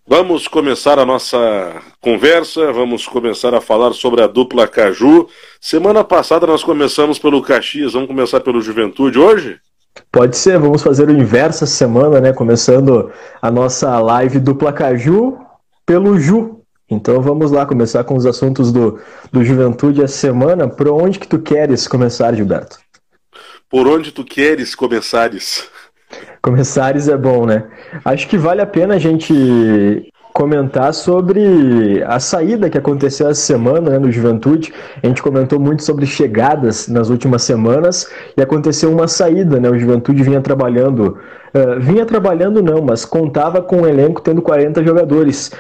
Vamos começar a nossa conversa, vamos começar a falar sobre a dupla Caju. Semana passada nós começamos pelo Caxias, vamos começar pelo Juventude hoje? Pode ser, vamos fazer o inverso essa semana, né? Começando a nossa live dupla Caju pelo Ju. Então vamos lá começar com os assuntos do Juventude essa semana. Por onde que tu queres começar, Gilberto? Por onde tu queres começares? Começares é bom, né? Acho que vale a pena a gente comentar sobre a saída que aconteceu essa semana, né, no Juventude. A gente comentou muito sobre chegadas nas últimas semanas e aconteceu uma saída, né? O Juventude vinha trabalhando não, mas contava com um elenco tendo 40 jogadores.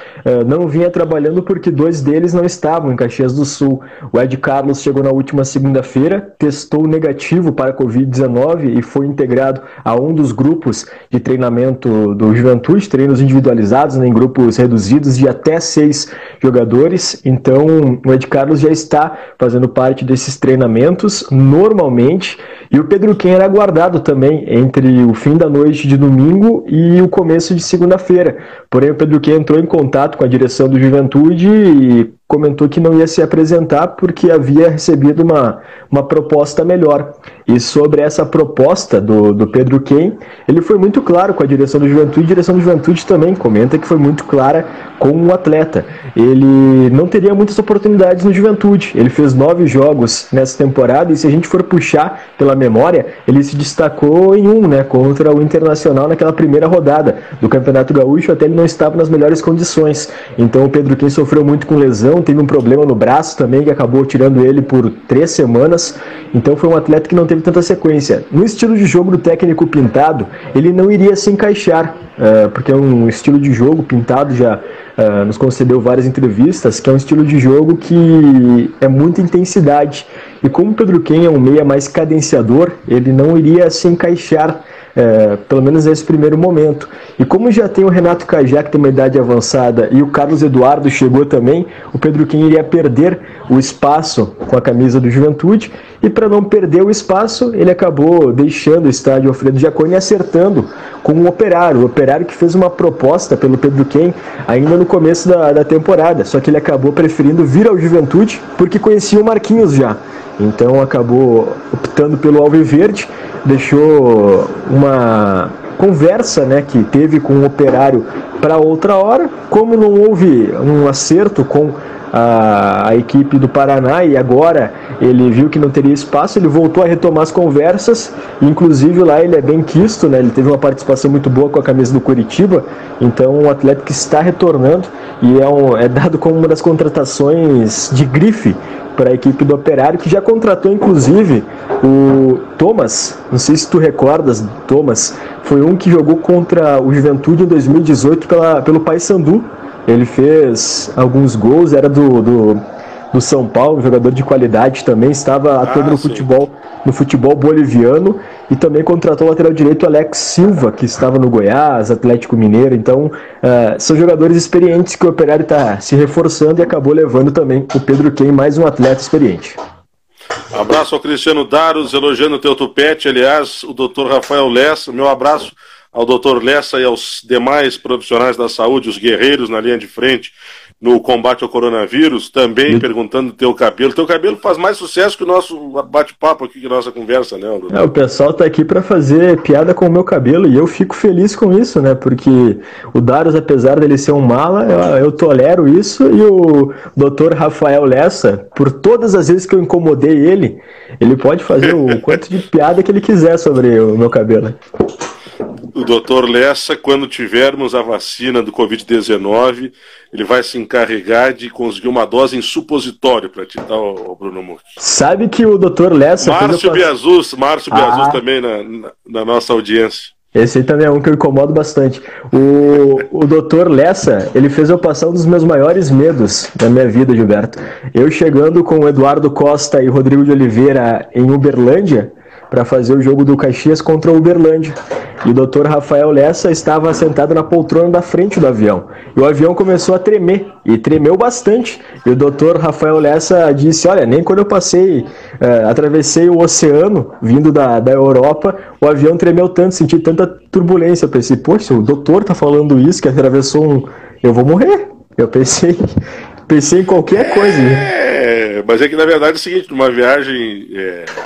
Não vinha trabalhando porque 2 deles não estavam em Caxias do Sul. O Ed Carlos chegou na última segunda-feira, testou negativo para a Covid-19 e foi integrado a um dos grupos de treinamento do Juventude, treinos individualizados, né, em grupos reduzidos de até 6 jogadores. Então o Ed Carlos já está fazendo parte desses treinamentos normalmente, e o Pedro Ken era aguardado também entre o fim da noite de domingo e o começo de segunda-feira. Porém, o Pedro Ken entrou em contato com a direção do Juventude e comentou que não ia se apresentar porque havia recebido uma proposta melhor. E sobre essa proposta do Pedro Ken, ele foi muito claro com a direção do Juventude. A direção do Juventude também comenta que foi muito clara com o atleta. Ele não teria muitas oportunidades no Juventude. Ele fez 9 jogos nessa temporada e, se a gente for puxar pela memória, ele se destacou em um, né, contra o Internacional naquela primeira rodada do Campeonato Gaúcho. Até ele não estava nas melhores condições. Então o Pedro Ken sofreu muito com lesão, teve um problema no braço também que acabou tirando ele por 3 semanas. Então foi um atleta que não teve tanta sequência. No estilo de jogo do técnico Pintado, ele não iria se encaixar, porque é um estilo de jogo, Pintado já nos concedeu várias entrevistas, que é um estilo de jogo que é muita intensidade. E como o Pedro Ken é um meia mais cadenciador, ele não iria se encaixar, pelo menos nesse primeiro momento. E como já tem o Renato Cajá, que tem uma idade avançada, e o Carlos Eduardo chegou também, o Pedro Ken iria perder o espaço com a camisa do Juventude, e para não perder o espaço, ele acabou deixando o estádio Alfredo Jaconi e acertando com o Operário que fez uma proposta pelo Pedro Ken ainda no começo da temporada, só que ele acabou preferindo vir ao Juventude porque conhecia o Marquinhos já. Então acabou optando pelo Alviverde, deixou uma conversa, né, que teve com o Operário para outra hora. Como não houve um acerto com a equipe do Paraná e agora ele viu que não teria espaço, ele voltou a retomar as conversas. Inclusive lá ele é bem quisto, né? Ele teve uma participação muito boa com a camisa do Curitiba. Então um atleta que está retornando e é dado como uma das contratações de grife para a equipe do Operário, que já contratou inclusive o Thomas. Não sei se tu recordas, Thomas foi um que jogou contra o Juventude em 2018 pelo Paysandu. Ele fez alguns gols, era do São Paulo, jogador de qualidade também, estava atuando no futebol boliviano, e também contratou o lateral direito Alex Silva, que estava no Goiás, Atlético Mineiro. Então são jogadores experientes que o Operário está se reforçando, e acabou levando também o Pedro Ken, mais um atleta experiente. Abraço ao Cristiano Daros, elogiando o teu tupete, aliás, o Dr. Rafael Lessa. Meu abraço ao Dr. Lessa e aos demais profissionais da saúde, os guerreiros na linha de frente no combate ao coronavírus, também perguntando do teu cabelo. Teu cabelo faz mais sucesso que o nosso bate-papo aqui, que a nossa conversa, né, Bruno? O pessoal tá aqui para fazer piada com o meu cabelo, e eu fico feliz com isso, né, porque o Daros, apesar dele ser um mala, eu tolero isso, e o Dr. Rafael Lessa, por todas as vezes que eu incomodei ele pode fazer o quanto de piada que ele quiser sobre o meu cabelo. O doutor Lessa, quando tivermos a vacina do Covid-19, ele vai se encarregar de conseguir uma dose em supositório para te dar, o Bruno Murk. Sabe que o doutor Lessa... Márcio Biazus também na nossa audiência. Esse aí também é um que eu incomodo bastante. O doutor Lessa, ele fez eu passar um dos meus maiores medos da minha vida, Gilberto. Eu chegando com o Eduardo Costa e Rodrigo de Oliveira em Uberlândia para fazer o jogo do Caxias contra o Uberlândia. E o Dr. Rafael Lessa estava sentado na poltrona da frente do avião. E o avião começou a tremer, e tremeu bastante. E o Dr. Rafael Lessa disse, olha, nem quando eu atravessei o oceano, vindo da Europa, o avião tremeu tanto, senti tanta turbulência. Eu pensei, poxa, o doutor tá falando isso, que atravessou eu vou morrer. Eu pensei em qualquer coisa. Mas é que na verdade é o seguinte, numa viagem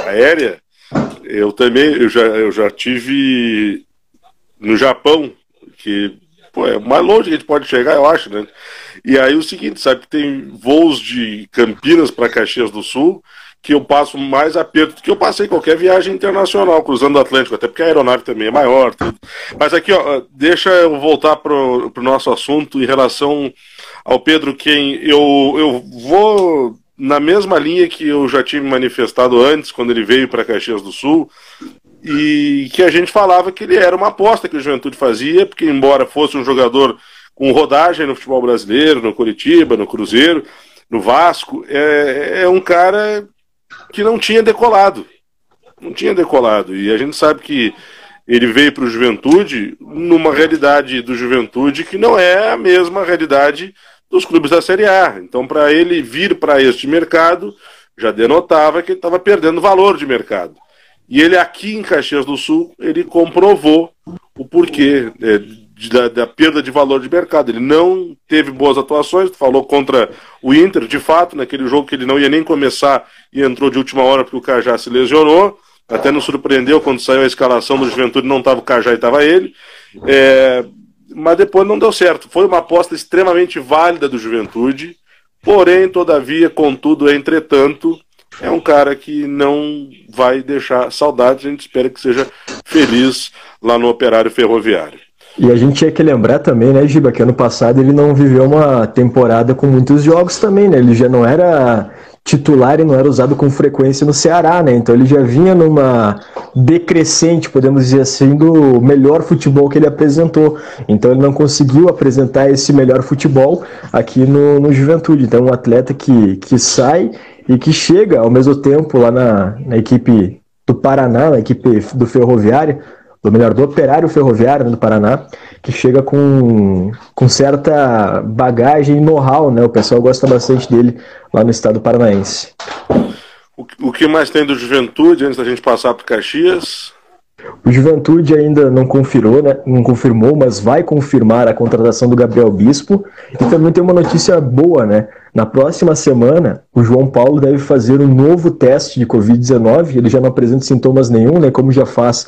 aérea, eu já tive no Japão, que é mais longe que a gente pode chegar, eu acho, né? E aí o seguinte, sabe que tem voos de Campinas para Caxias do Sul que eu passo mais aperto do que eu passei em qualquer viagem internacional, cruzando o Atlântico, até porque a aeronave também é maior. Tudo. Mas aqui, ó, deixa eu voltar pro nosso assunto em relação ao Pedro Quem. Eu vou na mesma linha que eu já tinha manifestado antes, quando ele veio para Caxias do Sul, e que a gente falava que ele era uma aposta que o Juventude fazia, porque embora fosse um jogador com rodagem no futebol brasileiro, no Coritiba, no Cruzeiro, no Vasco, é um cara que não tinha decolado. Não tinha decolado. E a gente sabe que ele veio para o Juventude numa realidade do Juventude que não é a mesma realidade dos clubes da Série A. Então, para ele vir para este mercado, já denotava que ele estava perdendo valor de mercado. E ele aqui em Caxias do Sul, ele comprovou o porquê da perda de valor de mercado. Ele não teve boas atuações, falou contra o Inter, de fato, naquele jogo que ele não ia nem começar e entrou de última hora porque o Cajá se lesionou. Até nos surpreendeu quando saiu a escalação do Juventude, não estava o Cajá e estava ele. Mas depois não deu certo. Foi uma aposta extremamente válida do Juventude, porém, todavia, contudo, entretanto, é um cara que não vai deixar saudades. A gente espera que seja feliz lá no Operário Ferroviário. E a gente tinha que lembrar também, né, Giba, que ano passado ele não viveu uma temporada com muitos jogos também, né? Ele já não era titular e não era usado com frequência no Ceará, né? Então ele já vinha numa decrescente, podemos dizer assim, do melhor futebol que ele apresentou. Então ele não conseguiu apresentar esse melhor futebol aqui no Juventude. Então um atleta que sai e que chega ao mesmo tempo lá na equipe do Paraná, na equipe do Ferroviário, ou melhor, do Operário Ferroviário, né, do Paraná, que chega com certa bagagem e know-how, né? O pessoal gosta bastante dele lá no estado paranaense. O que mais tem do Juventude, antes da gente passar para Caxias? O Juventude ainda não confirmou, né? Não confirmou, mas vai confirmar a contratação do Gabriel Bispo. E também tem uma notícia boa, né? Na próxima semana, o João Paulo deve fazer um novo teste de Covid-19. Ele já não apresenta sintomas nenhum, né? Como já faz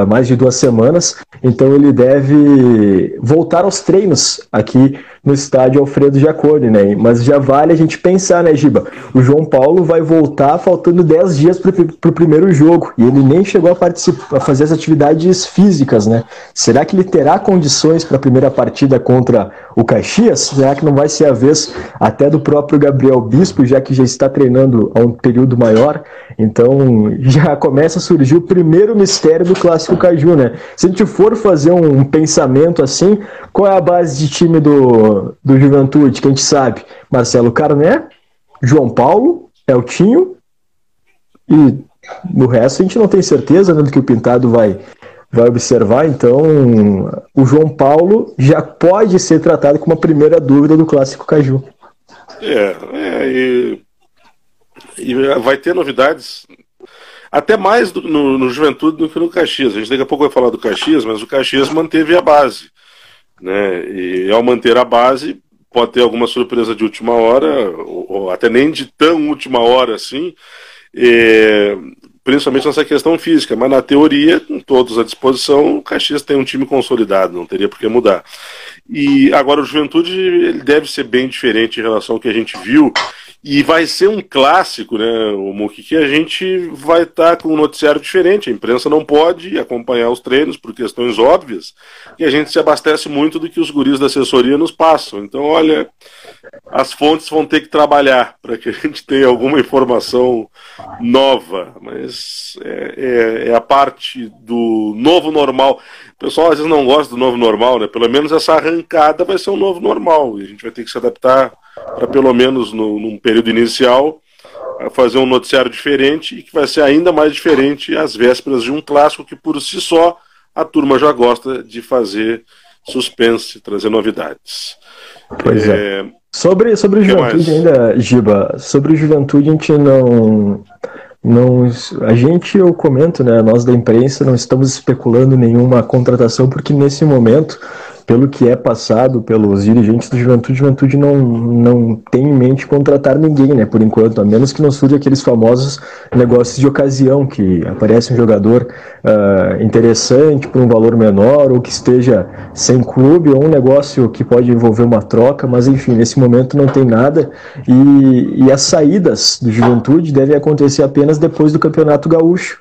mais de 2 semanas. Então ele deve voltar aos treinos aqui no estádio Alfredo Jaconi, né? Mas já vale a gente pensar, né, Giba? O João Paulo vai voltar faltando 10 dias para o primeiro jogo. E ele nem chegou a participar, a fazer as atividades físicas, né? Será que ele terá condições para a primeira partida contra o Caxias? Será que não vai ser a vez até do próprio Gabriel Bispo, já que já está treinando há um período maior? Então já começa a surgir o primeiro mistério do Clássico Caju, né? Se a gente for fazer um pensamento assim, qual é a base de time do Juventude, que a gente sabe? Marcelo Carné, João Paulo, Eltinho, e no resto a gente não tem certeza, né, do que o Pintado vai observar. Então o João Paulo já pode ser tratado como a primeira dúvida do Clássico Caju. E vai ter novidades até mais no Juventude do que no Caxias. A gente daqui a pouco vai falar do Caxias, mas o Caxias manteve a base, né? E ao manter a base, pode ter alguma surpresa de última hora, ou até nem de tão última hora assim, principalmente nessa questão física. Mas na teoria, com todos à disposição, o Caxias tem um time consolidado, não teria por que mudar. E agora o Juventude ele deve ser bem diferente em relação ao que a gente viu. E vai ser um clássico, né, o Muki, que a gente vai estar com um noticiário diferente. A imprensa não pode acompanhar os treinos por questões óbvias, e a gente se abastece muito do que os guris da assessoria nos passam. Então, olha, as fontes vão ter que trabalhar para que a gente tenha alguma informação nova. Mas é a parte do novo normal. O pessoal às vezes não gosta do novo normal, né? Pelo menos essa arrancada vai ser um novo normal, e a gente vai ter que se adaptar para pelo menos num período inicial fazer um noticiário diferente e que vai ser ainda mais diferente às vésperas de um clássico que por si só a turma já gosta de fazer suspense, trazer novidades. Pois é. Sobre o Juventude mais? Ainda, Giba, sobre o Juventude a gente eu comento, né, nós da imprensa não estamos especulando nenhuma contratação, porque nesse momento, pelo que é passado pelos dirigentes do Juventude não tem em mente contratar ninguém, né, por enquanto, a menos que não surja aqueles famosos negócios de ocasião, que aparece um jogador interessante por um valor menor, ou que esteja sem clube, ou um negócio que pode envolver uma troca, mas enfim, nesse momento não tem nada, e as saídas do Juventude devem acontecer apenas depois do Campeonato Gaúcho,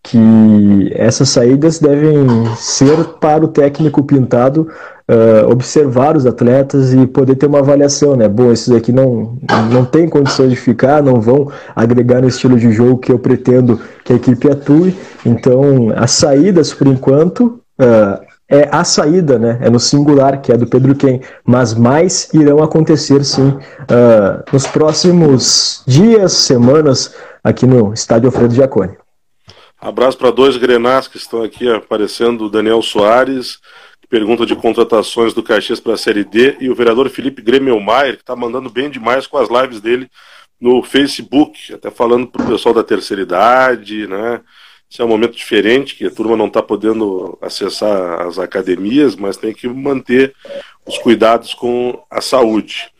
que essas saídas devem ser para o técnico Pintado observar os atletas e poder ter uma avaliação, né? Bom, esses aqui não tem condições de ficar, não vão agregar no estilo de jogo que eu pretendo que a equipe atue, então as saídas, por enquanto, é a saída, né? É no singular, que é do Pedro Ken, mas mais irão acontecer sim nos próximos dias, semanas, aqui no estádio Alfredo Jaconi. Abraço para dois grenás que estão aqui aparecendo, o Daniel Soares, que pergunta de contratações do Caxias para a Série D, e o vereador Felipe Gremelmaier, que está mandando bem demais com as lives dele no Facebook, até falando para o pessoal da terceira idade, né? Esse é um momento diferente, que a turma não está podendo acessar as academias, mas tem que manter os cuidados com a saúde.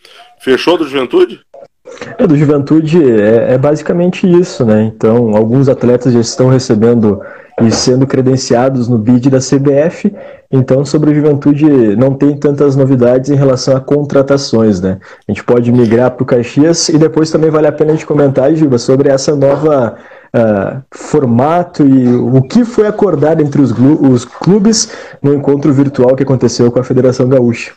Fechou do Juventude? Do Juventude é basicamente isso, né? Então, alguns atletas já estão recebendo e sendo credenciados no BID da CBF. Então, sobre o Juventude, não tem tantas novidades em relação a contratações, né? A gente pode migrar para o Caxias e depois também vale a pena a gente comentar, Giba, sobre essa nova formato e o que foi acordado entre os clubes no encontro virtual que aconteceu com a Federação Gaúcha.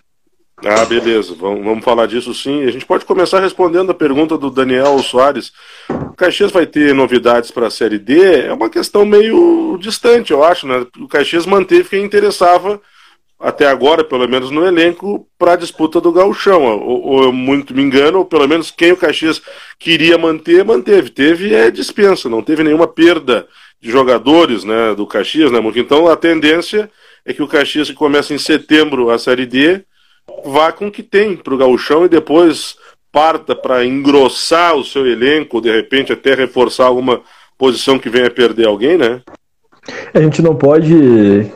Ah, beleza, vamos falar disso sim. A gente pode começar respondendo a pergunta do Daniel Soares. O Caxias vai ter novidades para a Série D? É uma questão meio distante, eu acho, né? O Caxias manteve quem interessava, até agora, pelo menos no elenco, para a disputa do Gauchão. Ou eu muito me engano, ou pelo menos quem o Caxias queria manter, manteve. Teve dispensa, não teve nenhuma perda de jogadores, né, do Caxias, né, Muca? Então a tendência é que o Caxias, que começa em setembro a Série D, vá com o que tem para o Gauchão e depois parta para engrossar o seu elenco, ou de repente até reforçar alguma posição que venha a perder alguém, né? A gente não pode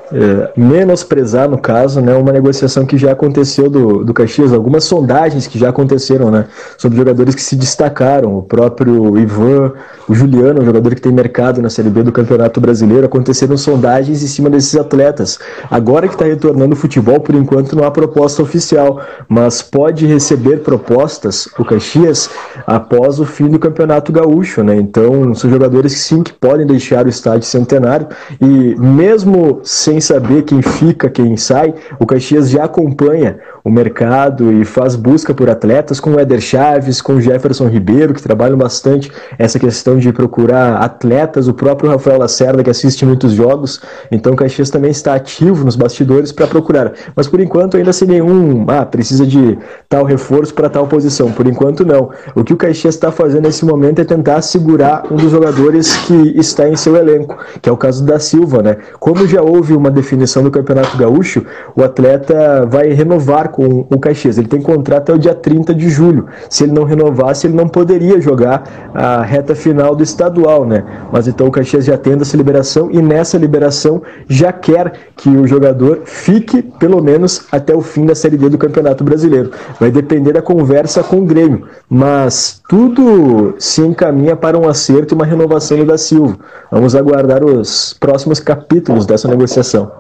menosprezar, no caso, né, uma negociação que já aconteceu do Caxias, algumas sondagens que já aconteceram, né, sobre jogadores que se destacaram, o próprio Ivan, o Juliano, um jogador que tem mercado na Série B do Campeonato Brasileiro, aconteceram sondagens em cima desses atletas. Agora que está retornando o futebol, por enquanto não há proposta oficial, mas pode receber propostas, o Caxias, após o fim do Campeonato Gaúcho, né, então são jogadores que sim, que podem deixar o estádio Centenário. E mesmo sem saber quem fica, quem sai, o Caxias já acompanha o mercado e faz busca por atletas, com o Éder Chaves, com o Jefferson Ribeiro, que trabalham bastante essa questão de procurar atletas, o próprio Rafael Lacerda, que assiste muitos jogos. Então o Caxias também está ativo nos bastidores para procurar, mas por enquanto ainda sem nenhum, precisa de tal reforço para tal posição, por enquanto não. O que o Caxias está fazendo nesse momento é tentar segurar um dos jogadores que está em seu elenco, que é o caso da Silva, né? Como já houve uma definição do Campeonato Gaúcho, o atleta vai renovar com o Caxias. Ele tem contrato até o dia 30 de julho. Se ele não renovasse, ele não poderia jogar a reta final do estadual, né? Mas então o Caxias já tem essa liberação e nessa liberação já quer que o jogador fique pelo menos até o fim da Série D do Campeonato Brasileiro. Vai depender da conversa com o Grêmio, mas tudo se encaminha para um acerto e uma renovação do da Silva. Vamos aguardar os próximos capítulos dessa negociação.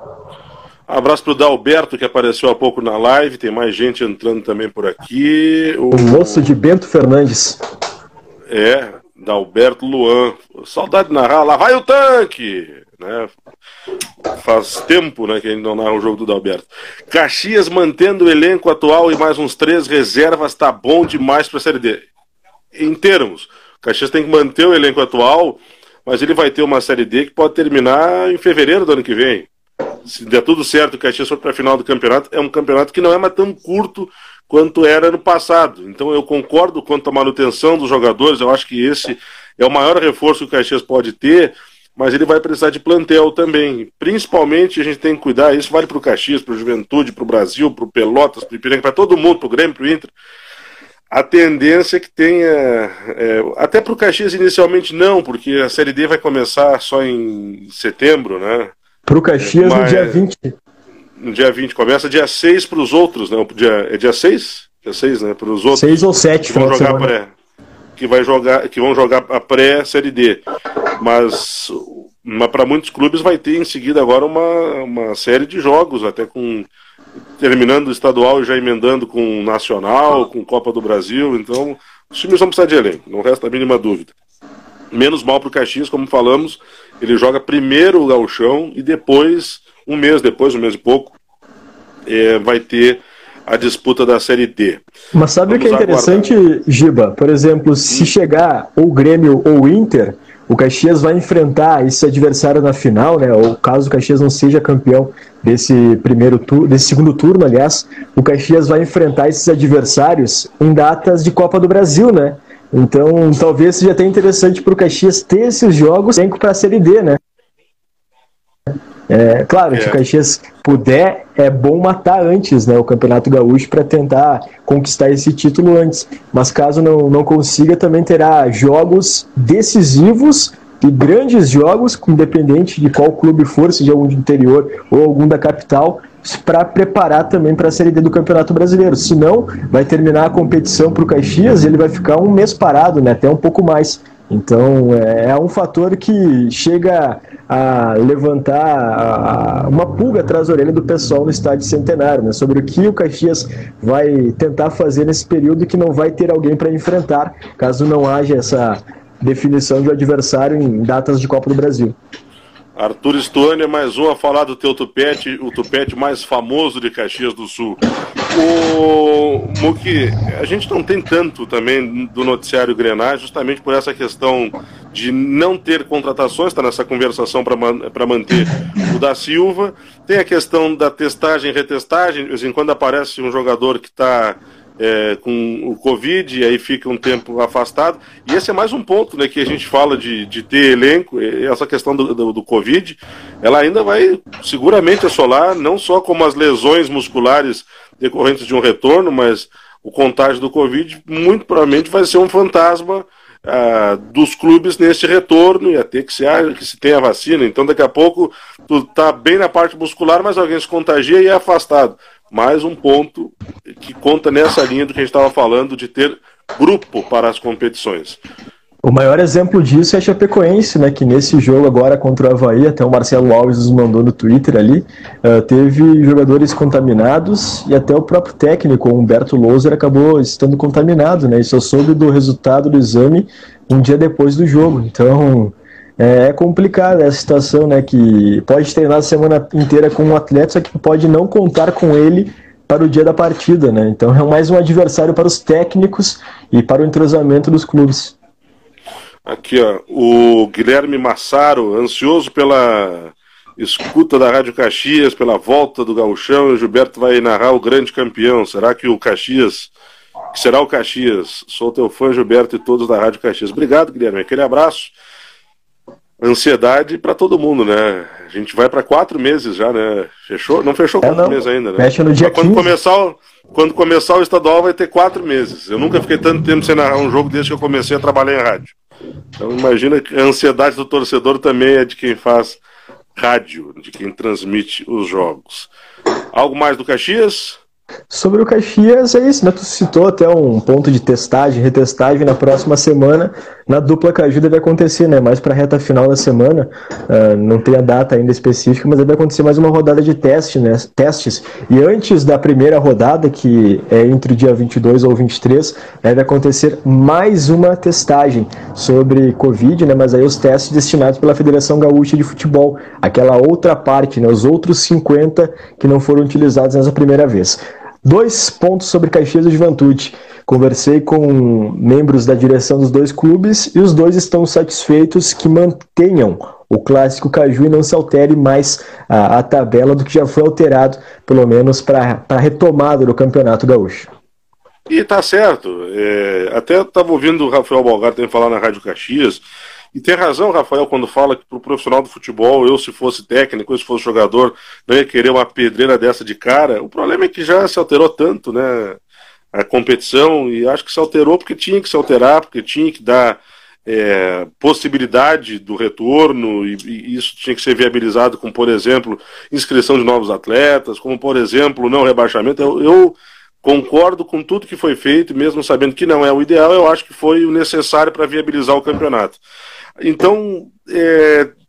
Abraço pro Dalberto, que apareceu há pouco na live. Tem mais gente entrando também por aqui. O moço de Bento Fernandes. Dalberto Luan. Saudade de narrar. Lá vai o tanque! Né? Faz tempo, né, que a gente não narra o jogo do Dalberto. Caxias mantendo o elenco atual e mais uns 3 reservas, tá bom demais pra Série D. Em termos, Caxias tem que manter o elenco atual, mas ele vai ter uma Série D que pode terminar em fevereiro do ano que vem. se der tudo certo, o Caxias for para a final do campeonato, é um campeonato que não é mais tão curto quanto era no passado. Então eu concordo quanto à manutenção dos jogadores, eu acho que esse é o maior reforço que o Caxias pode ter, mas ele vai precisar de plantel também. Principalmente a gente tem que cuidar, isso vale para o Caxias, para o Juventude, para o Brasil, para o Pelotas, para o Ipiranga, para todo mundo, para o Grêmio, para o Inter. A tendência é que tenha, até para o Caxias inicialmente não, porque a Série D vai começar só em setembro, né? Para o Caxias no dia 20. No dia 20, começa dia 6 para os outros, né? É dia 6? Dia 6, né? Para os outros. 6 ou 7, que vão jogar pré. Que vão jogar a pré-Série D. Mas para muitos clubes vai ter em seguida agora uma série de jogos, até terminando o estadual e já emendando com o Nacional, com Copa do Brasil. Então, os times vão precisar de elenco, não resta a mínima dúvida. Menos mal para o Caxias, como falamos, ele joga primeiro o Gauchão e depois, um mês e pouco, vai ter a disputa da Série D. Mas sabe o que é interessante, Giba? Por exemplo, se chegar ou Grêmio ou Inter, o Caxias vai enfrentar esse adversário na final, né? Ou caso o Caxias não seja campeão desse segundo turno, aliás, o Caxias vai enfrentar esses adversários em datas de Copa do Brasil, né? Então, talvez seja até interessante para o Caxias ter esses jogos para a Série D, né? Claro, se o Caxias puder, é bom matar antes, né, o Campeonato Gaúcho para tentar conquistar esse título antes. Mas caso não consiga, também terá jogos decisivos e grandes jogos, independente de qual clube for, seja algum do interior ou algum da capital, para preparar também para a Série D do Campeonato Brasileiro. Senão, vai terminar a competição para o Caxias e ele vai ficar um mês parado, né, até um pouco mais. Então, é um fator que chega a levantar uma pulga atrás da orelha do pessoal no Estádio Centenário, né, sobre o que o Caxias vai tentar fazer nesse período que não vai ter alguém para enfrentar, caso não haja essa definição de adversário em datas de Copa do Brasil. Arthur Stônia, mais um a falar do teu tupete, o tupete mais famoso de Caxias do Sul. O Muki, a gente não tem tanto também do noticiário Grenal, justamente por essa questão de não ter contratações, está nessa conversação para manter o da Silva. Tem a questão da testagem e retestagem, de vez em quando aparece um jogador que está com o Covid, e aí fica um tempo afastado, e esse é mais um ponto, né, que a gente fala de ter elenco. Essa questão do Covid, ela ainda vai seguramente assolar, não só como as lesões musculares decorrentes de um retorno, mas o contágio do Covid muito provavelmente vai ser um fantasma dos clubes nesse retorno, e até que se tenha vacina. Então daqui a pouco tu tá bem na parte muscular, mas alguém se contagia e é afastado. Mais um ponto que conta nessa linha do que a gente estava falando, de ter grupo para as competições. O maior exemplo disso é a Chapecoense, né, que nesse jogo agora contra o Avaí, até o Marcelo Alves nos mandou no Twitter ali, teve jogadores contaminados, e até o próprio técnico, o Humberto Louser, acabou estando contaminado, né, e só soube do resultado do exame um dia depois do jogo. Então é complicada essa situação, né, que pode treinar a semana inteira com um atleta, só que pode não contar com ele para o dia da partida, né? Então é mais um adversário para os técnicos e para o entrosamento dos clubes. Aqui, ó, o Guilherme Massaro, ansioso pela escuta da Rádio Caxias, pela volta do Gauchão, e o Gilberto vai narrar o grande campeão. Será que o Caxias, que será o Caxias? Sou teu fã, Gilberto, e todos da Rádio Caxias. Obrigado, Guilherme, aquele abraço. Ansiedade para todo mundo, né? A gente vai para 4 meses já, né? Fechou? Não fechou 4 meses ainda, né? Fecha no dia 15. Quando começar o estadual vai ter 4 meses. Eu nunca fiquei tanto tempo sem narrar um jogo desde que eu comecei a trabalhar em rádio. Então imagina que a ansiedade do torcedor também é de quem faz rádio, de quem transmite os jogos. Algo mais do Caxias? Sobre o Caxias, é isso, né? Tu citou até um ponto de testagem, retestagem na próxima semana. Na dupla Caju deve acontecer, né? Mais para a reta final da semana. Não tem a data ainda específica, mas deve acontecer mais uma rodada de teste, né? Testes. E antes da primeira rodada, que é entre o dia 22 ou 23, deve acontecer mais uma testagem sobre Covid, né? Mas aí os testes destinados pela Federação Gaúcha de Futebol. Aquela outra parte, né? Os outros 50 que não foram utilizados nessa primeira vez. 2 pontos sobre Caxias e Juventude. Conversei com membros da direção dos dois clubes e os dois estão satisfeitos que mantenham o clássico Caju e não se altere mais a tabela do que já foi alterado, pelo menos para a retomada do Campeonato Gaúcho. E tá certo. Até estava ouvindo o Rafael Balgar também falar na Rádio Caxias, e tem razão, Rafael, quando fala que para o profissional do futebol, eu se fosse técnico, eu se fosse jogador, não ia querer uma pedreira dessa de cara. O problema é que já se alterou tanto, né, a competição, e acho que se alterou porque tinha que se alterar, porque tinha que dar possibilidade do retorno, e isso tinha que ser viabilizado com, por exemplo, inscrição de novos atletas, como, por exemplo, não rebaixamento. Eu concordo com tudo que foi feito, mesmo sabendo que não é o ideal, eu acho que foi o necessário para viabilizar o campeonato. Então,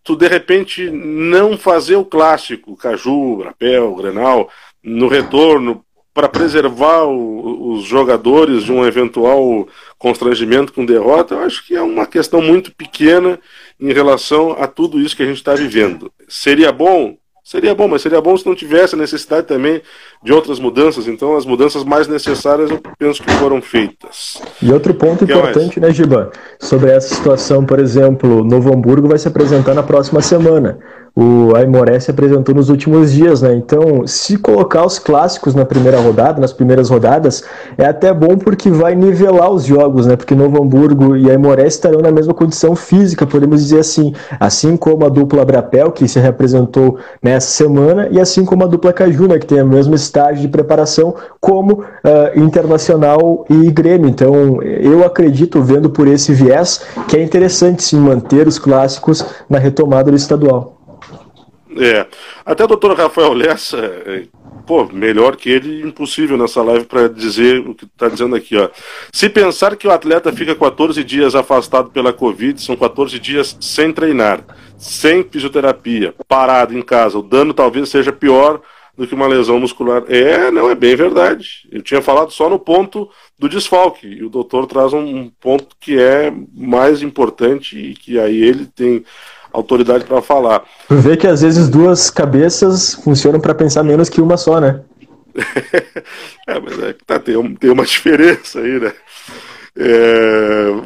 tu de repente não fazer o clássico, Caju, Brapel, Grenal, no retorno, para preservar os jogadores de um eventual constrangimento com derrota, eu acho que é uma questão muito pequena em relação a tudo isso que a gente está vivendo. Seria bom? Seria bom, mas seria bom se não tivesse a necessidade também de outras mudanças. Então, as mudanças mais necessárias eu penso que foram feitas. E outro ponto importante, né, Giba? Sobre essa situação, por exemplo, Novo Hamburgo vai se apresentar na próxima semana. O Aimoré se apresentou nos últimos dias, né? Então, se colocar os clássicos na primeira rodada, nas primeiras rodadas, é até bom porque vai nivelar os jogos, né? Porque Novo Hamburgo e Aimoré estarão na mesma condição física, podemos dizer assim como a dupla Brapel, que se representou nessa semana, e assim como a dupla Caju, né? Que tem o mesmo estágio de preparação como Internacional e Grêmio. Então, eu acredito, vendo por esse viés, que é interessante sim manter os clássicos na retomada do estadual. Até o doutor Rafael Lessa, melhor que ele, impossível nessa live para dizer o que está dizendo aqui, ó. Se pensar que o atleta fica 14 dias afastado pela Covid, são 14 dias sem treinar, sem fisioterapia, parado em casa, o dano talvez seja pior do que uma lesão muscular. Não é bem verdade. Eu tinha falado só no ponto do desfalque, e o doutor traz um ponto que é mais importante e que aí ele tem autoridade para falar. Vê que às vezes duas cabeças funcionam para pensar menos que uma só, né? Mas tem uma diferença aí, né?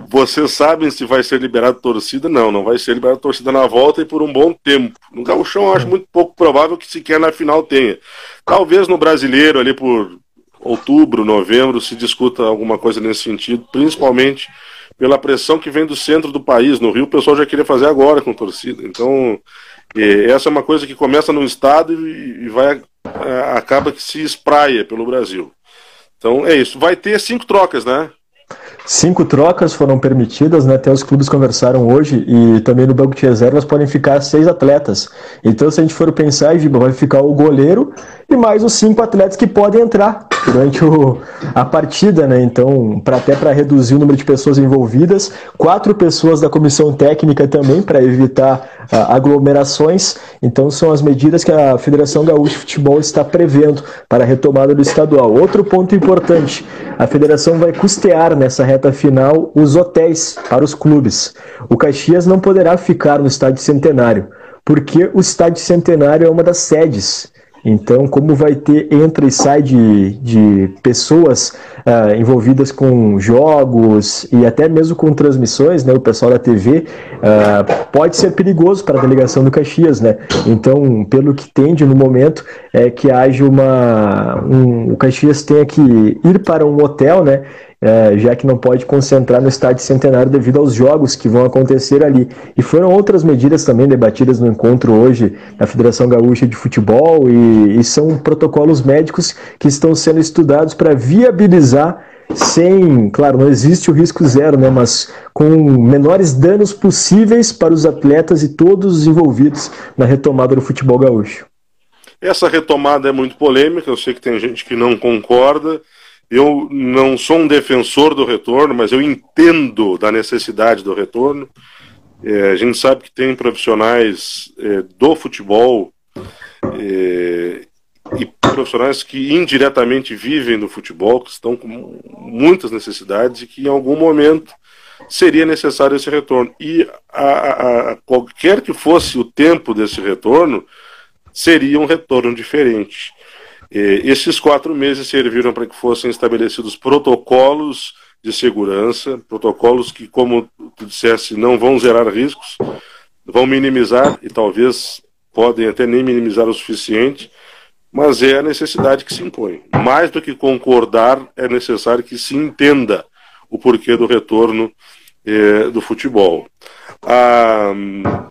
Vocês sabem se vai ser liberado torcida? Não vai ser liberado torcida na volta e por um bom tempo. No Gauchão eu acho muito pouco provável que sequer na final tenha. Talvez no Brasileiro, ali por outubro, novembro, se discuta alguma coisa nesse sentido, principalmente pela pressão que vem do centro do país. No Rio o pessoal já queria fazer agora com torcida. Então, essa é uma coisa que começa no estado e acaba que se espraia pelo Brasil. Então é isso. Vai ter 5 trocas, né? 5 trocas foram permitidas, né? Até os clubes conversaram hoje, e também no banco de reservas podem ficar 6 atletas. Então, se a gente for pensar, vai ficar o goleiro e mais os 5 atletas que podem entrar durante a partida, né? Então, até para reduzir o número de pessoas envolvidas, 4 pessoas da comissão técnica também, para evitar aglomerações. Então, são as medidas que a Federação Gaúcha de Futebol está prevendo para a retomada do estadual. Outro ponto importante, a federação vai custear nessa reta final os hotéis para os clubes. O Caxias não poderá ficar no Estádio Centenário, porque o Estádio Centenário é uma das sedes. Então, como vai ter entra e sai de pessoas envolvidas com jogos e até mesmo com transmissões, né, o pessoal da TV, pode ser perigoso para a delegação do Caxias, né? Então, pelo que tende no momento, é que haja o Caxias tenha que ir para um hotel, né? Já que não pode concentrar no Estádio Centenário devido aos jogos que vão acontecer ali. E foram outras medidas também debatidas no encontro hoje da Federação Gaúcha de Futebol, e são protocolos médicos que estão sendo estudados para viabilizar claro, não existe o risco zero, né, mas com menores danos possíveis para os atletas e todos os envolvidos na retomada do futebol gaúcho. Essa retomada é muito polêmica, eu sei que tem gente que não concorda. Eu não sou um defensor do retorno, mas eu entendo da necessidade do retorno. A gente sabe que tem profissionais do futebol e profissionais que indiretamente vivem do futebol, que estão com muitas necessidades e que em algum momento seria necessário esse retorno. E qualquer que fosse o tempo desse retorno, seria um retorno diferente. Esses 4 meses serviram para que fossem estabelecidos protocolos de segurança, protocolos que, como tu disseste, não vão zerar riscos, vão minimizar, e talvez podem até nem minimizar o suficiente, mas é a necessidade que se impõe. Mais do que concordar, é necessário que se entenda o porquê do retorno do futebol. A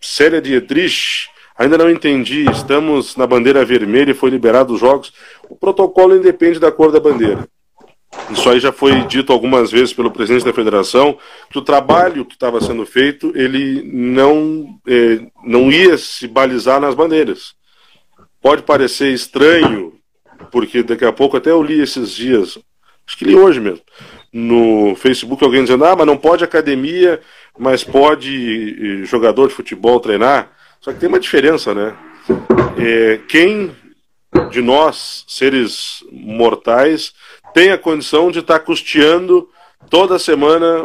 Célia Dietrich, ainda não entendi, estamos na bandeira vermelha e foi liberado os jogos. O protocolo independe da cor da bandeira. Isso aí já foi dito algumas vezes pelo presidente da federação, que o trabalho que estava sendo feito, ele não ia se balizar nas bandeiras. Pode parecer estranho, porque daqui a pouco, até eu li esses dias, acho que li hoje mesmo, no Facebook, alguém dizendo, mas não pode academia, mas pode jogador de futebol treinar. Só que tem uma diferença, né? Quem de nós, seres mortais, tem a condição de estar custeando toda semana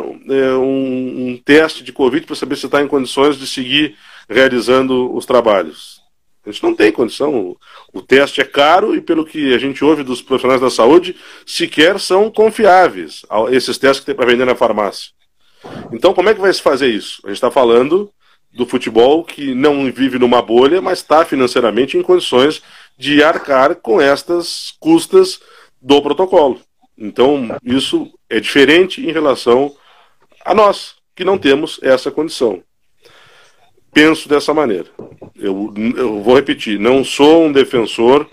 um teste de Covid para saber se está em condições de seguir realizando os trabalhos. A gente não tem condição. O teste é caro e, pelo que a gente ouve dos profissionais da saúde, sequer são confiáveis esses testes que tem para vender na farmácia. Então, como é que vai se fazer isso? A gente está falando do futebol que não vive numa bolha, mas está financeiramente em condições de arcar com estas custas do protocolo. Então, isso é diferente em relação a nós, que não temos essa condição. Penso dessa maneira. Eu vou repetir, não sou um defensor,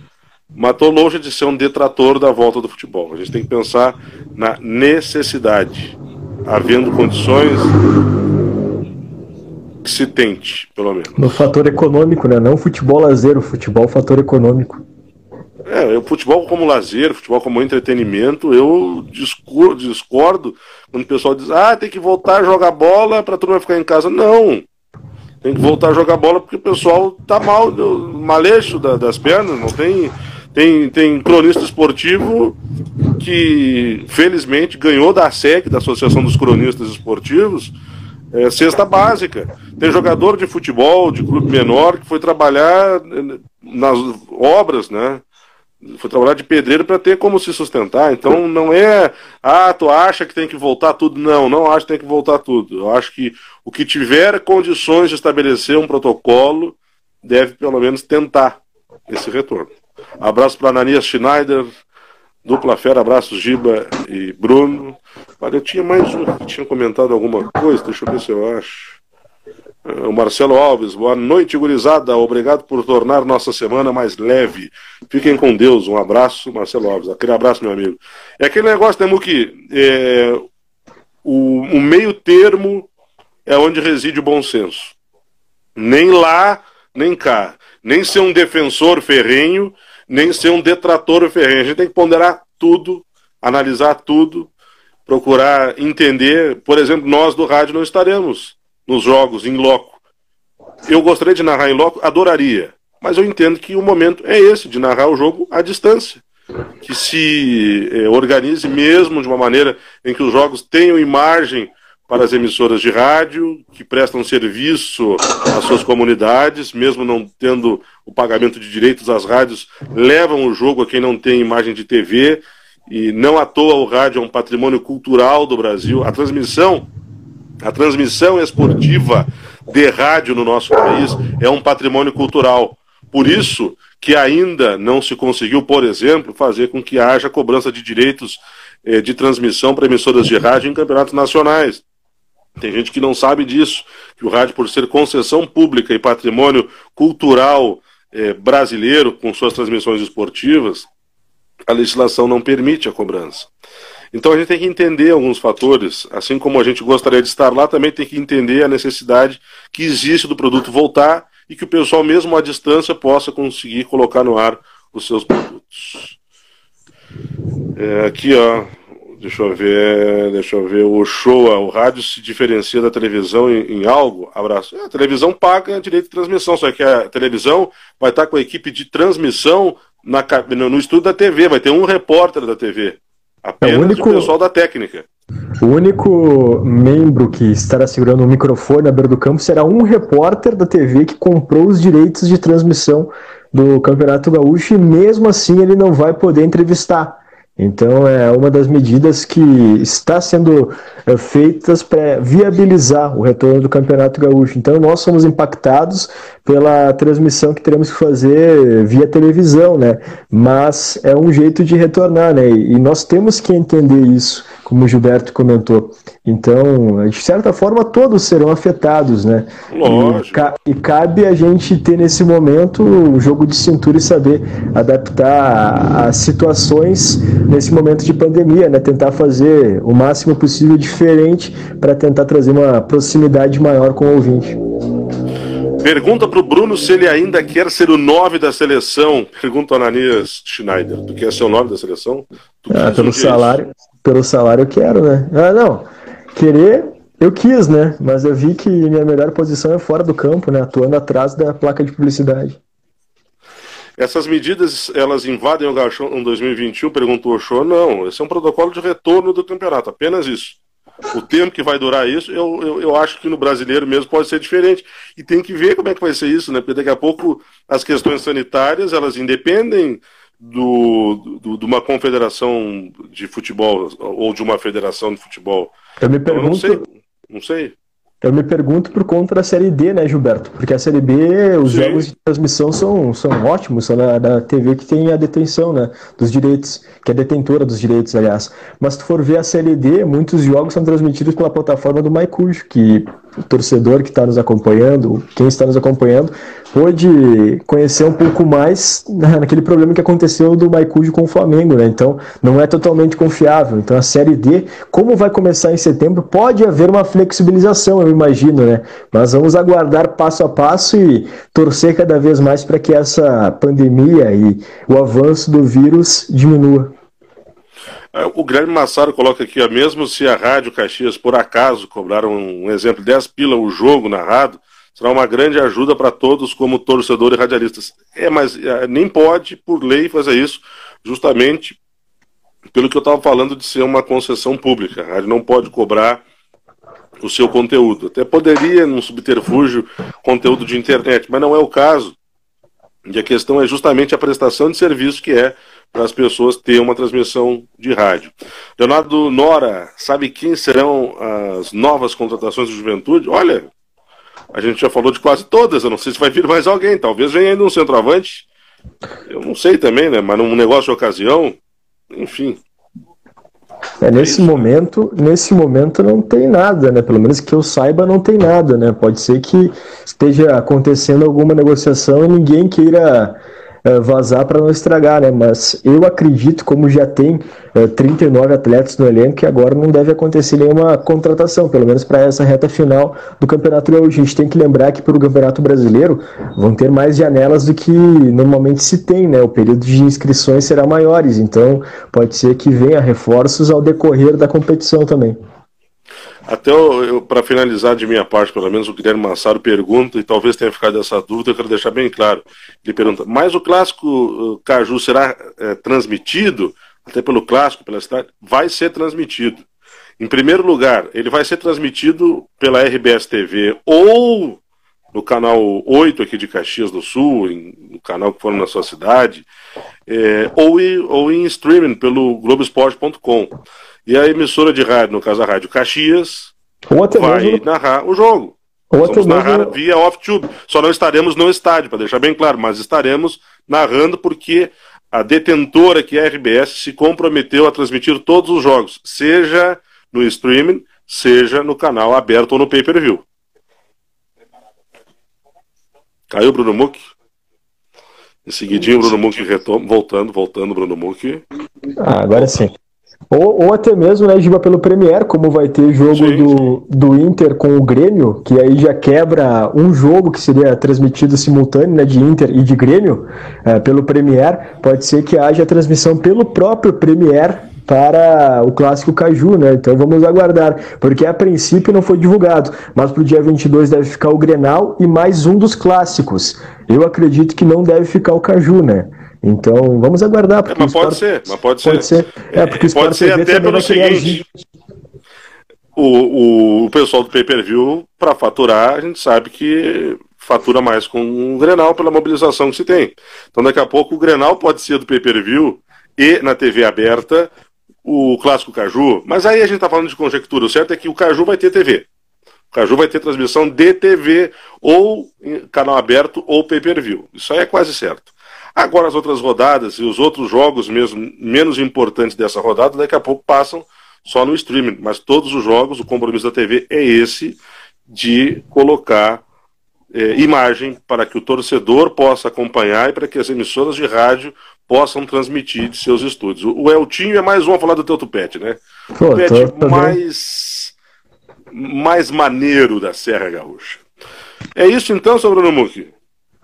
mas estou longe de ser um detrator da volta do futebol. A gente tem que pensar na necessidade, havendo condições que se tente, pelo menos. No fator econômico, né? Não futebol lazer, o futebol fator econômico. O futebol como lazer, futebol como entretenimento, eu discordo quando o pessoal diz, tem que voltar a jogar bola para a turma ficar em casa. Não, tem que voltar a jogar bola porque o pessoal tá maleixo das pernas, não tem cronista esportivo que felizmente ganhou da ASEC, da Associação dos Cronistas Esportivos, cesta básica. Tem jogador de futebol, de clube menor, que foi trabalhar nas obras, né? Foi trabalhar de pedreiro para ter como se sustentar. Então não é, tu acha que tem que voltar tudo. Não acho que tem que voltar tudo. Eu acho que o que tiver condições de estabelecer um protocolo deve pelo menos tentar esse retorno. Abraço para Ananias Schneider, dupla fera, abraços Giba e Bruno. Olha, eu tinha mais um que tinha comentado alguma coisa, deixa eu ver se eu acho. O Marcelo Alves, boa noite, gurizada. Obrigado por tornar nossa semana mais leve. Fiquem com Deus. Um abraço, Marcelo Alves. Aquele abraço, meu amigo. É aquele negócio, né, Muki? O meio termo é onde reside o bom senso. Nem lá, nem cá. Nem ser um defensor ferrenho, nem ser um detrator ferrenho. A gente tem que ponderar tudo, analisar tudo, procurar entender. Por exemplo, nós do rádio não estaremos nos jogos em loco. Eu gostaria de narrar em loco, adoraria, mas eu entendo que o momento é esse, de narrar o jogo à distância, que se organize mesmo de uma maneira em que os jogos tenham imagem para as emissoras de rádio, que prestam serviço às suas comunidades, mesmo não tendo o pagamento de direitos, as rádios levam o jogo a quem não tem imagem de TV, e não à toa o rádio é um patrimônio cultural do Brasil. A transmissão esportiva de rádio no nosso país é um patrimônio cultural. Por isso que ainda não se conseguiu, por exemplo, fazer com que haja cobrança de direitos de transmissão para emissoras de rádio em campeonatos nacionais. Tem gente que não sabe disso, que o rádio, por ser concessão pública e patrimônio cultural brasileiro, com suas transmissões esportivas, a legislação não permite a cobrança. Então a gente tem que entender alguns fatores, assim como a gente gostaria de estar lá, também tem que entender a necessidade que existe do produto voltar e que o pessoal, mesmo à distância, possa conseguir colocar no ar os seus produtos. Aqui, ó, deixa eu ver, o rádio se diferencia da televisão em algo? Abraço. A televisão paga direito de transmissão, só que a televisão vai estar com a equipe de transmissão no estúdio da TV, vai ter um repórter da TV. Apenas o pessoal da técnica. O único membro que estará segurando o microfone na beira do campo será um repórter da TV que comprou os direitos de transmissão do Campeonato Gaúcho e mesmo assim ele não vai poder entrevistar. Então, é uma das medidas que está sendo feitas para viabilizar o retorno do Campeonato Gaúcho. Então, nós somos impactados pela transmissão que teremos que fazer via televisão, né? Mas é um jeito de retornar, né? E nós temos que entender isso, como o Gilberto comentou. Então, de certa forma, todos serão afetados, né? Lógico. E cabe a gente ter nesse momento o jogo de cintura e saber adaptar as situações nesse momento de pandemia, né? Tentar fazer o máximo possível diferente para tentar trazer uma proximidade maior com o ouvinte. Pergunta para o Bruno se ele ainda quer ser o 9 da seleção. Pergunta o Ananias Schneider. Tu quer ser o 9 da seleção? Pelo salário eu quero, né? Não. Querer, eu quis, né? Mas eu vi que minha melhor posição é fora do campo, né? Atuando atrás da placa de publicidade. Essas medidas, elas invadem o Gauchão em 2021? Perguntou o Show. Não, esse é um protocolo de retorno do campeonato, apenas isso. O tempo que vai durar isso, eu acho que no brasileiro mesmo pode ser diferente. E tem que ver como é que vai ser isso, né? Porque daqui a pouco as questões sanitárias, elas independem de uma confederação de futebol ou de uma federação de futebol. Eu me pergunto... Então, não sei. Eu me pergunto por conta da Série D, né, Gilberto? Porque a Série B, os jogos de transmissão são ótimos, são da TV que tem a detenção, né, dos direitos, que é detentora dos direitos, aliás. Mas se tu for ver a Série D, muitos jogos são transmitidos pela plataforma do MyCujo, que o torcedor que está nos acompanhando, quem está nos acompanhando, pôde conhecer um pouco mais naquele problema que aconteceu do MyCujo com o Flamengo, né? Então, não é totalmente confiável. Então, a Série D, como vai começar em setembro, pode haver uma flexibilização, eu imagino, né? Mas vamos aguardar passo a passo e torcer cada vez mais para que essa pandemia e o avanço do vírus diminua. O Guilherme Massaro coloca aqui, ó, mesmo se a Rádio Caxias, por acaso, cobraram um exemplo, 10 pila o jogo narrado, será uma grande ajuda para todos como torcedor e radialistas. Mas nem pode, por lei, fazer isso, justamente pelo que eu estava falando de ser uma concessão pública. A rádio não pode cobrar o seu conteúdo. Até poderia, num subterfúgio, conteúdo de internet, mas não é o caso. E a questão é justamente a prestação de serviço que é para as pessoas terem uma transmissão de rádio. Leonardo Nora, sabe quem serão as novas contratações do Juventude? Olha, a gente já falou de quase todas, eu não sei se vai vir mais alguém, talvez venha ainda um centroavante, eu não sei também, né, mas num negócio de ocasião, enfim. Nesse momento não tem nada, né? Pelo menos que eu saiba não tem nada, né? Pode ser que esteja acontecendo alguma negociação e ninguém queira vazar para não estragar, né? Mas eu acredito, como já tem 39 atletas no elenco, que agora não deve acontecer nenhuma contratação, pelo menos para essa reta final do Campeonato Gaúcho. A gente tem que lembrar que para o Campeonato Brasileiro vão ter mais janelas do que normalmente se tem, né? O período de inscrições será maiores, então pode ser que venha reforços ao decorrer da competição também. Até para finalizar de minha parte, pelo menos o Guilherme Massaro pergunta, e talvez tenha ficado essa dúvida, eu quero deixar bem claro. Ele pergunta, mas o Clássico Caju será transmitido, até pelo Clássico, pela cidade? Vai ser transmitido. Em primeiro lugar, ele vai ser transmitido pela RBS TV ou no canal 8 aqui de Caxias do Sul, no canal que for na sua cidade, ou em streaming pelo Globoesporte.com. E a emissora de rádio, no caso a Rádio Caxias, vai narrar o jogo. Vamos narrar via off-tube. Só não estaremos no estádio, para deixar bem claro, mas estaremos narrando porque a detentora, que é a RBS, se comprometeu a transmitir todos os jogos, seja no streaming, seja no canal aberto ou no pay-per-view. Caiu o Bruno Muck? Em seguidinho o Bruno Muck retoma, voltando Bruno Muck. Agora sim. Ou até mesmo, né, Giba, pelo Premier, como vai ter jogo do Inter com o Grêmio, que aí já quebra um jogo que seria transmitido simultâneo, né, de Inter e de Grêmio, pelo Premier, pode ser que haja transmissão pelo próprio Premier para o Clássico Caju, né? Então vamos aguardar, porque a princípio não foi divulgado, mas para o dia 22 deve ficar o Grenal e mais um dos clássicos. Eu acredito que não deve ficar o Caju, né? Então vamos aguardar. Mas pode ser. Porque o pode ser até pelo seguinte: o pessoal do pay-per-view, para faturar, a gente sabe que fatura mais com o Grenal pela mobilização que se tem. Então daqui a pouco o Grenal pode ser do pay-per-view e na TV aberta o Clássico Caju. Mas aí a gente está falando de conjectura. O certo é que o Caju vai ter TV. O Caju vai ter transmissão de TV, ou canal aberto, ou pay-per-view. Isso aí é quase certo. Agora as outras rodadas e os outros jogos mesmo menos importantes dessa rodada, daqui a pouco passam só no streaming. Mas todos os jogos, o compromisso da TV é esse, de colocar imagem para que o torcedor possa acompanhar e para que as emissoras de rádio possam transmitir de seus estúdios. O Eltinho é mais um a falar do teu tupete, né? Pô, O tupete mais maneiro da Serra Gaúcha. É isso então, seu Bruno Mucchi?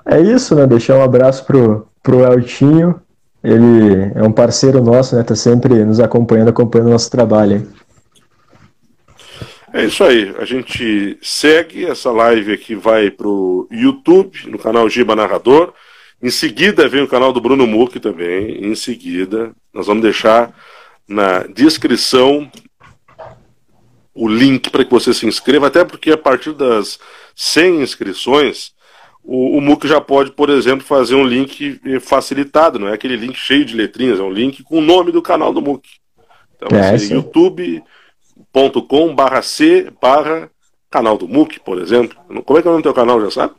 É isso, né? Deixar um abraço pro Eltinho. Ele é um parceiro nosso, né? Tá sempre nos acompanhando o nosso trabalho, hein? É isso aí, a gente segue, essa live aqui vai pro YouTube, no canal Giba Narrador. Em seguida vem o canal do Bruno Mucchi também, em seguida. Nós vamos deixar na descrição o link para que você se inscreva, até porque a partir das 100 inscrições, o Mucchi já pode, por exemplo, fazer um link facilitado, não é aquele link cheio de letrinhas, é um link com o nome do canal do Mucchi. Então, youtube.com/c/canal do Mucchi, por exemplo. Como é que é o nome do teu canal, já sabe?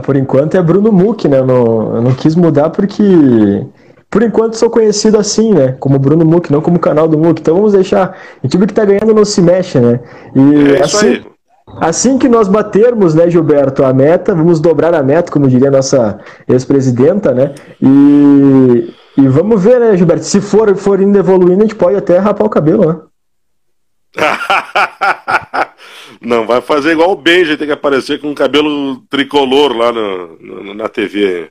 Por enquanto é Bruno Mucchi, né? Eu não quis mudar porque, por enquanto, sou conhecido assim, né? Como Bruno Mucchi, não como canal do Mucchi. Então vamos deixar. O time que tá ganhando não se mexe, né? E isso aí. Assim que nós batermos, né, Gilberto, a meta, vamos dobrar a meta, como diria a nossa ex-presidenta, né? E vamos ver, né, Gilberto? Se for indo evoluindo, a gente pode até rapar o cabelo, né? Não, vai fazer igual o Benji, tem que aparecer com um cabelo tricolor lá na TV.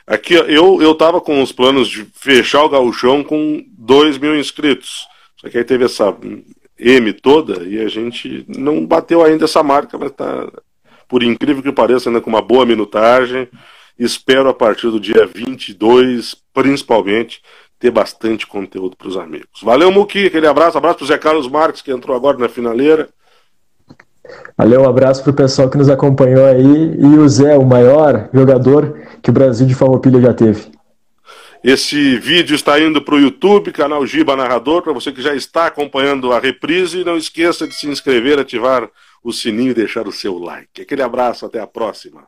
Aqui, ó, eu tava com os planos de fechar o Gauchão com 2.000 inscritos. Só que aí teve essa M toda e a gente não bateu ainda essa marca, mas tá, por incrível que pareça, ainda com uma boa minutagem. Espero a partir do dia 22, principalmente, ter bastante conteúdo para os amigos. Valeu, Mucchi, aquele abraço para o Zé Carlos Marques, que entrou agora na finaleira. Valeu, um abraço pro pessoal que nos acompanhou aí. E o Zé, o maior jogador que o Brasil de Farroupilha já teve. Esse vídeo está indo para o YouTube, canal Giba Narrador, para você que já está acompanhando a reprise. Não esqueça de se inscrever, ativar o sininho e deixar o seu like. Aquele abraço, até a próxima.